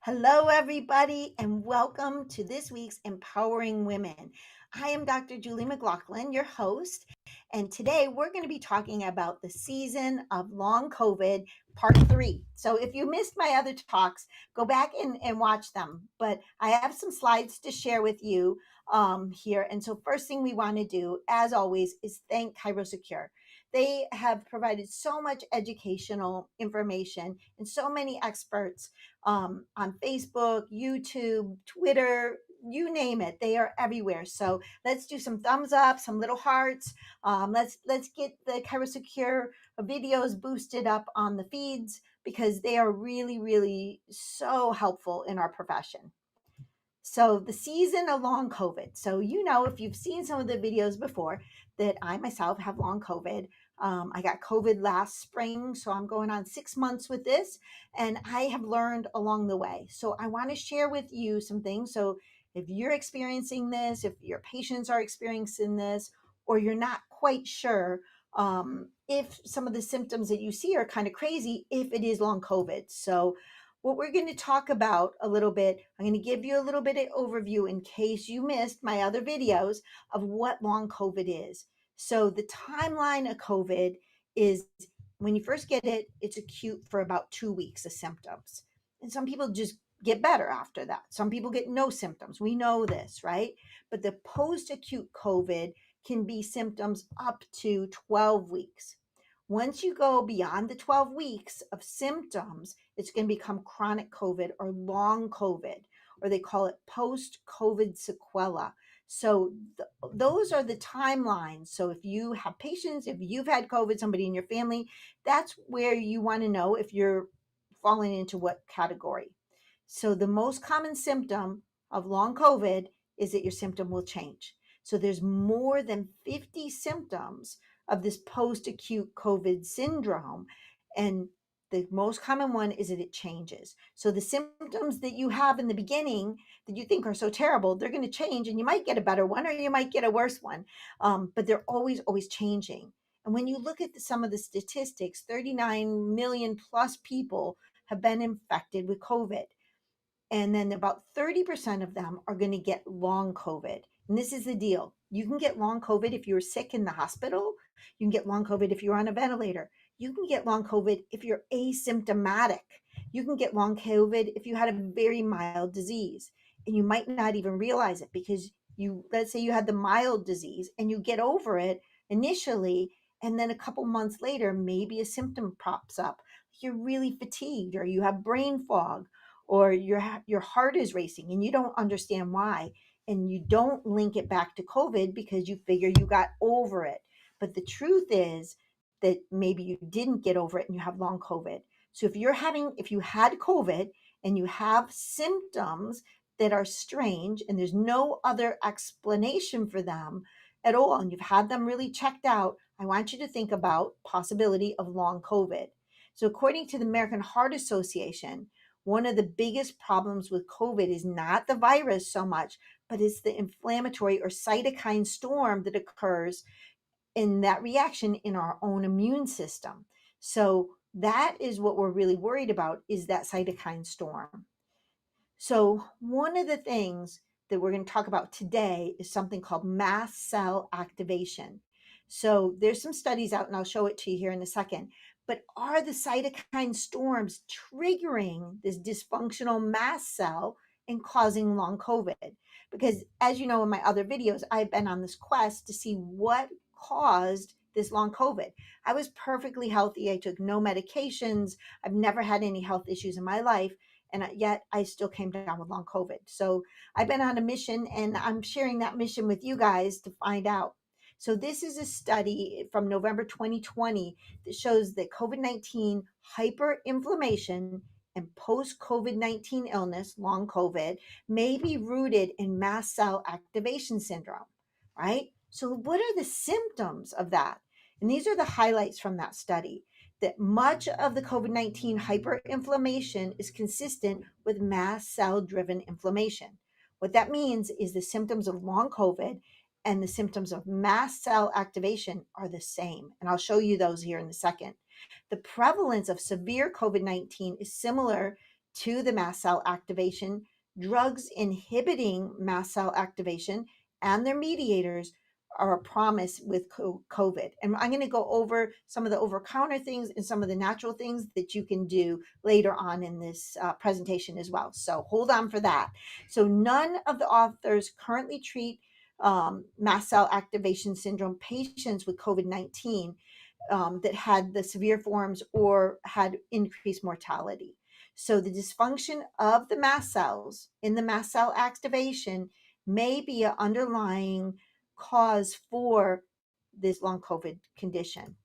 Hello, everybody, and welcome to this week's Empowering Women. I am Dr. Julie McLaughlin, your host, and today we're going to be talking about the season of long COVID, part three. So, if you missed my other talks, go back and watch them. But I have some slides to share with you here. And so, first thing we want to do, as always, is thank ChiroSecure. They have provided so much educational information and so many experts on Facebook, YouTube, Twitter, you name it. They are everywhere. So let's do some thumbs up, some little hearts. Let's get the ChiroSecure videos boosted up on the feeds because they are really, really so helpful in our profession. So the season of long COVID. So if you've seen some of the videos before, that I myself have long COVID. I got COVID last spring, so I'm going on 6 months with this, and I have learned along the way. So I want to share with you some things. So if you're experiencing this, if your patients are experiencing this, or you're not quite sure if some of the symptoms that you see are kind of crazy, if it is long COVID. So what we're going to talk about a little bit, I'm going to give you a little bit of overview in case you missed my other videos of what long COVID is. So the timeline of COVID is when you first get it, it's acute for about 2 weeks of symptoms. And some people just get better after that. Some people get no symptoms. We know this, right? But the post-acute COVID can be symptoms up to 12 weeks. Once you go beyond the 12 weeks of symptoms, it's going to become chronic COVID or long COVID, or they call it post COVID sequela. So, those are the timelines. So, if you have patients, if you've had COVID, somebody in your family, that's where you want to know if you're falling into what category. So, the most common symptom of long COVID is that your symptom will change. So, there's more than 50 symptoms of this post acute COVID syndrome. And the most common one is that it changes. So the symptoms that you have in the beginning that you think are so terrible, they're going to change, and you might get a better one or you might get a worse one. But they're always, always changing. And when you look at some of the statistics, 39 million plus people have been infected with COVID. And then about 30% of them are going to get long COVID. And this is the deal. You can get long COVID if you're sick in the hospital. You can get long COVID if you're on a ventilator. You can get long COVID if you're asymptomatic. You can get long COVID if you had a very mild disease. And you might not even realize it because let's say you had the mild disease and you get over it initially. And then a couple months later, maybe a symptom pops up. You're really fatigued or you have brain fog or your heart is racing and you don't understand why, and you don't link it back to COVID because you figure you got over it. But the truth is that maybe you didn't get over it and you have long COVID. So if you had COVID and you have symptoms that are strange and there's no other explanation for them at all, and you've had them really checked out, I want you to think about possibility of long COVID. So according to the American Heart Association, one of the biggest problems with COVID is not the virus so much, but it's the inflammatory or cytokine storm that occurs in that reaction in our own immune system. So that is what we're really worried about, is that cytokine storm. So one of the things that we're going to talk about today is something called mast cell activation. So there's some studies out, and I'll show it to you here in a second. But are the cytokine storms triggering this dysfunctional mast cell and causing long COVID? Because as you know, in my other videos, I've been on this quest to see what caused this long COVID. I was perfectly healthy. I took no medications. I've never had any health issues in my life, and yet I still came down with long COVID. So I've been on a mission, and I'm sharing that mission with you guys to find out. So this is a study from November 2020 that shows that COVID-19 hyperinflammation and post-COVID-19 illness, long COVID, may be rooted in mast cell activation syndrome, right? So what are the symptoms of that? And these are the highlights from that study, that much of the COVID-19 hyperinflammation is consistent with mast cell driven inflammation. What that means is the symptoms of long COVID and the symptoms of mast cell activation are the same. And I'll show you those here in a second. The prevalence of severe COVID-19 is similar to the mast cell activation, drugs inhibiting mast cell activation and their mediators are a promise with COVID. And I'm going to go over some of the over counter things and some of the natural things that you can do later on in this presentation as well. So hold on for that. So none of the authors currently treat mast cell activation syndrome patients with COVID-19 that had the severe forms or had increased mortality. So the dysfunction of the mast cells in the mast cell activation may be an underlying cause for this long COVID condition.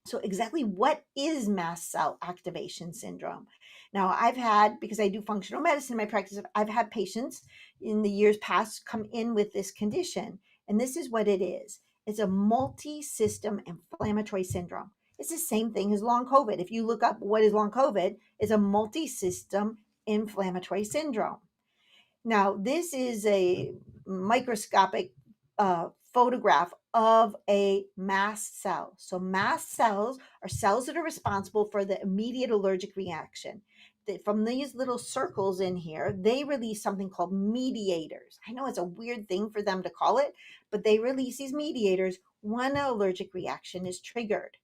So exactly what is mast cell activation syndrome? Now I've had, because I do functional medicine in my practice, I've had patients in the years past come in with this condition. And this is what it is. It's a multi-system inflammatory syndrome. It's the same thing as long COVID. If you look up what is long COVID, it's a multi-system inflammatory syndrome. Now, this is a microscopic photograph of a mast cell. So mast cells are cells that are responsible for the immediate allergic reaction. From these little circles in here, they release something called mediators. I know it's a weird thing for them to call it, but they release these mediators when an allergic reaction is triggered.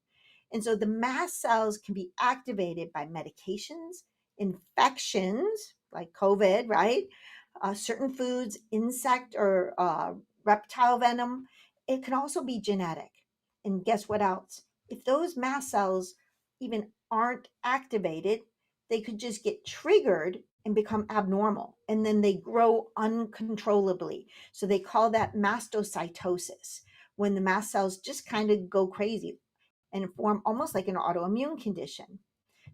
And so the mast cells can be activated by medications, infections like COVID, right? Certain foods, insect or reptile venom. It can also be genetic. And guess what else? If those mast cells even aren't activated, they could just get triggered and become abnormal. And then they grow uncontrollably. So they call that mastocytosis, when the mast cells just kind of go crazy and form almost like an autoimmune condition.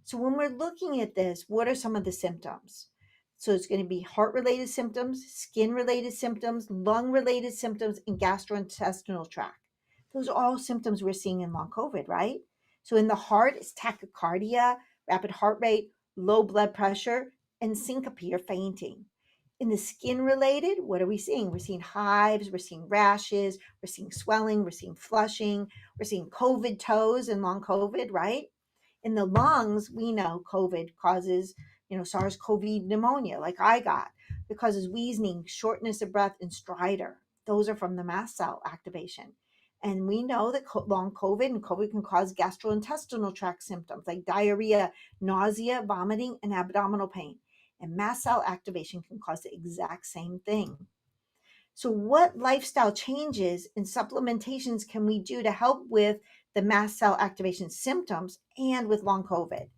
So when we're looking at this, what are some of the symptoms? So it's going to be heart related symptoms, skin related symptoms, lung related symptoms, and gastrointestinal tract. Those are all symptoms we're seeing in long COVID, right? So in the heart, it's tachycardia, rapid heart rate, low blood pressure, and syncope or fainting. In the skin related, what are we seeing? We're seeing hives, we're seeing rashes, we're seeing swelling, we're seeing flushing, we're seeing COVID toes in long COVID, right? In the lungs, we know COVID causes, SARS-CoV pneumonia, like I got. It causes wheezing, shortness of breath, and stridor. Those are from the mast cell activation. And we know that long COVID and COVID can cause gastrointestinal tract symptoms like diarrhea, nausea, vomiting, and abdominal pain. And mast cell activation can cause the exact same thing. So, what lifestyle changes and supplementations can we do to help with the mast cell activation symptoms and with long COVID?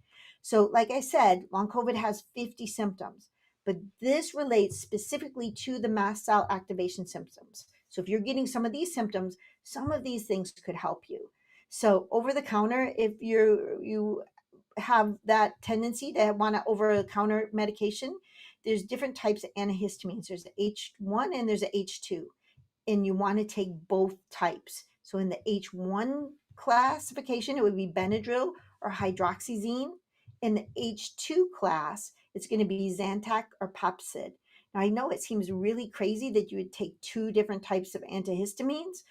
So, like I said, long COVID has 50 symptoms, but this relates specifically to the mast cell activation symptoms. So, if you're getting some of these symptoms, some of these things could help you. So, over the counter, if you have that tendency to want to over the counter medication, there's different types of antihistamines. There's the H1 and there's a H2, and you want to take both types. So in the H1 classification, it would be Benadryl or hydroxyzine. In the H2 class, it's going to be Zantac or Pepcid. Now I know it seems really crazy that you would take two different types of antihistamines,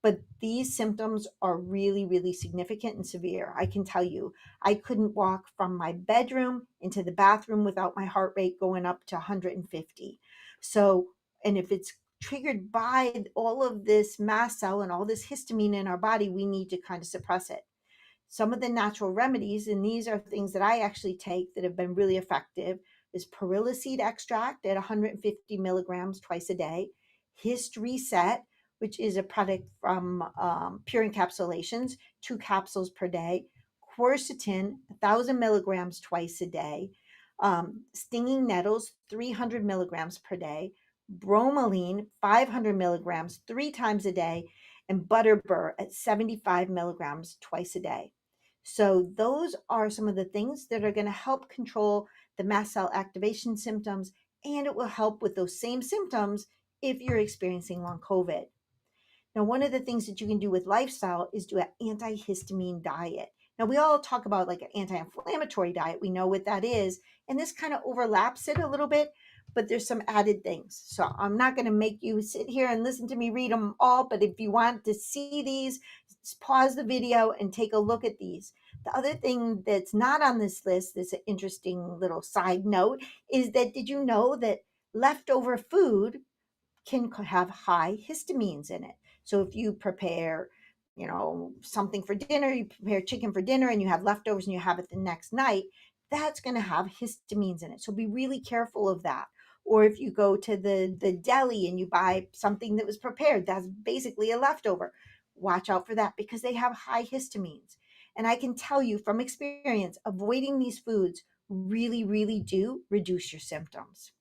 but these symptoms are really, really significant and severe. I can tell you, I couldn't walk from my bedroom into the bathroom without my heart rate going up to 150. So, and if it's triggered by all of this mast cell and all this histamine in our body, we need to kind of suppress it. Some of the natural remedies, and these are things that I actually take that have been really effective, is perilla seed extract at 150 milligrams twice a day, Hist Reset, which is a product from Pure Encapsulations, 2 capsules per day, quercetin, 1,000 milligrams twice a day, stinging nettles, 300 milligrams per day, bromelain, 500 milligrams 3 times a day, and butterbur at 75 milligrams twice a day. So those are some of the things that are going to help control the mast cell activation symptoms, and it will help with those same symptoms if you're experiencing long COVID. Now, one of the things that you can do with lifestyle is do an antihistamine diet. Now, we all talk about like an anti-inflammatory diet. We know what that is, and this kind of overlaps it a little bit, but there's some added things. So I'm not going to make you sit here and listen to me read them all, but if you want to see these, just pause the video and take a look at these. The other thing that's not on this list, this interesting little side note, is that did you know that leftover food can have high histamines in it? So if you prepare, something for dinner, you prepare chicken for dinner and you have leftovers and you have it the next night, that's going to have histamines in it. So be really careful of that. Or if you go to the deli and you buy something that was prepared, that's basically a leftover. Watch out for that because they have high histamines. And I can tell you from experience, avoiding these foods really, really do reduce your symptoms.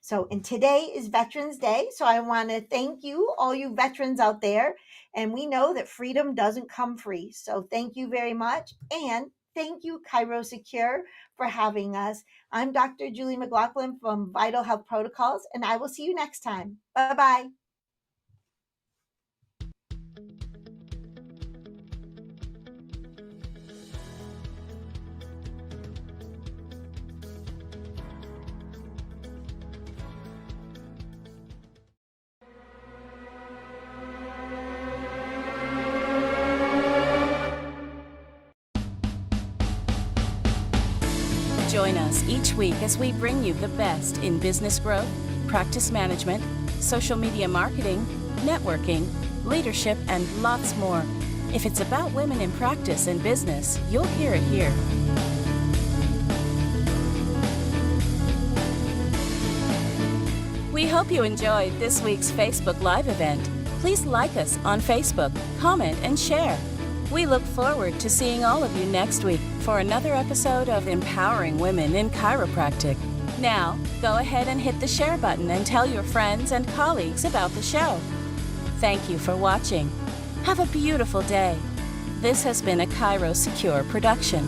So, and today is Veterans Day. So I want to thank you, all you veterans out there. And we know that freedom doesn't come free. So thank you very much. And thank you, Cairo Secure, for having us. I'm Dr. Julie McLaughlin from Vital Health Protocols, and I will see you next time. Bye bye. Join us each week as we bring you the best in business growth, practice management, social media marketing, networking, leadership, and lots more. If it's about women in practice and business, you'll hear it here. We hope you enjoyed this week's Facebook Live event. Please like us on Facebook, comment, and share. We look forward to seeing all of you next week for another episode of Empowering Women in Chiropractic. Now, go ahead and hit the share button and tell your friends and colleagues about the show. Thank you for watching. Have a beautiful day. This has been a Cairo Secure production.